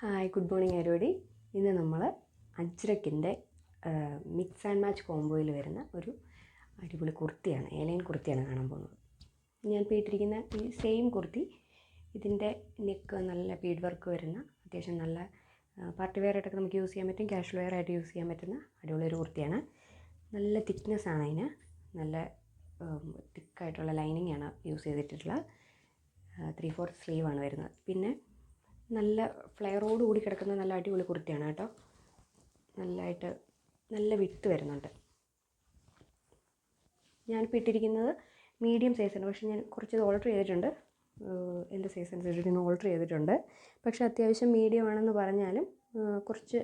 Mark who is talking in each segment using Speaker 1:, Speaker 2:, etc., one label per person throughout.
Speaker 1: Hi, good morning everybody. ഇന്ന് നമ്മൾ അജ്രക്കിൻ്റെ mix and match കോംബോയിൽ വരുന്ന ഒരു അടിപൊളി കുർത്തിയാണ്, ഏലൈൻ കുർത്തിയാണ് കാണാൻ പോകുന്നത്. ഞാൻ ഇപ്പോൾ ഇട്ടിരിക്കുന്ന ഈ സെയിം കുർത്തി, ഇതിൻ്റെ നെക്ക് നല്ല ബീഡ് വർക്ക് വരുന്ന അത്യാവശ്യം നല്ല പാർട്ടി വെയർ ആയിട്ടൊക്കെ നമുക്ക് യൂസ് ചെയ്യാൻ പറ്റും, കാഷ്വൽ വെയർ ആയിട്ട് യൂസ് ചെയ്യാൻ പറ്റുന്ന അടിപൊളി ഒരു കുർത്തിയാണ്. നല്ല തിക്നെസ് ആണ് അതിന്, നല്ല തിക്കായിട്ടുള്ള ലൈനിങ് ആണ് യൂസ് ചെയ്തിട്ടുള്ളത്. 3/4 സ്ലീവാണ് വരുന്നത്. പിന്നെ നല്ല ഫ്ലെയറോട് കൂടി കിടക്കുന്ന നല്ല അടിപൊളി കുർത്തിയാണ് കേട്ടോ. നല്ല വിട്ട് വരുന്നുണ്ട്. ഞാനിപ്പോൾ ഇട്ടിരിക്കുന്നത് മീഡിയം സൈസാണ്, പക്ഷേ ഞാൻ കുറച്ച് ഓൾട്ടർ ചെയ്തിട്ടുണ്ട്. എൻ്റെ സൈസ് അനുസരിച്ച് ഇന്ന് ഓൾട്ടർ ചെയ്തിട്ടുണ്ട്. പക്ഷേ അത്യാവശ്യം മീഡിയം ആണെന്ന് പറഞ്ഞാലും കുറച്ച്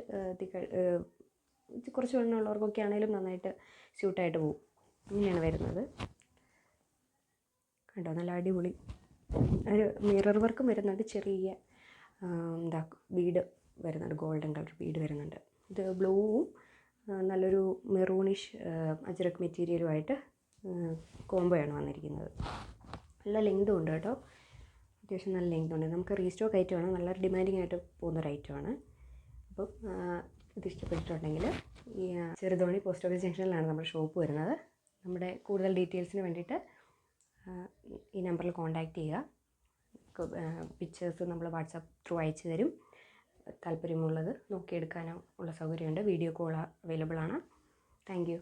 Speaker 1: വണ്ണമുള്ളവർക്കൊക്കെ ആണെങ്കിലും നന്നായിട്ട് സ്യൂട്ടായിട്ട് പോകും. ഇങ്ങനെയാണ് വരുന്നത് കേട്ടോ. നല്ല അടിപൊളി ഒരു മിറർ വർക്കും വരുന്നുണ്ട്, ചെറിയ ബീഡ് വരുന്നുണ്ട്, ഗോൾഡൻ കളർ ബീഡ് വരുന്നുണ്ട്. ഇത് ബ്ലൂവും നല്ലൊരു മെറൂണിഷ് അജ്രക് മെറ്റീരിയലുമായിട്ട് കോംബോയാണ് വന്നിരിക്കുന്നത്. നല്ല ലെങ്തും ഉണ്ട് കേട്ടോ, അത്യാവശ്യം നല്ല ലെങ്ത് ഉണ്ട്. നമുക്ക് റീസ്റ്റോക്ക് ഐറ്റമാണ്, നല്ല ഡിമാൻഡിങ് ആയിട്ട് പോകുന്നൊരു ഐറ്റമാണ്. അപ്പം ഇത് ഇഷ്ടപ്പെട്ടിട്ടുണ്ടെങ്കിൽ ഈ ചെറുതോണി പോസ്റ്റ് ഓഫീസ് ജംഗ്ഷനിലാണ് നമ്മുടെ ഷോപ്പ് വരുന്നത്. നമ്മുടെ കൂടുതൽ ഡീറ്റെയിൽസിന് വേണ്ടിയിട്ട് ഈ നമ്പറിൽ കോൺടാക്റ്റ് ചെയ്യുക. പിക്ചേഴ്സ് നമ്മൾ വാട്സാപ്പ് ത്രൂ അയച്ചു തരും. താല്പര്യമുള്ളത് നോക്കിയെടുക്കാനും ഉള്ള സൗകര്യമുണ്ട്. വീഡിയോ കോൾ അവൈലബിൾ ആണ്. Thank you.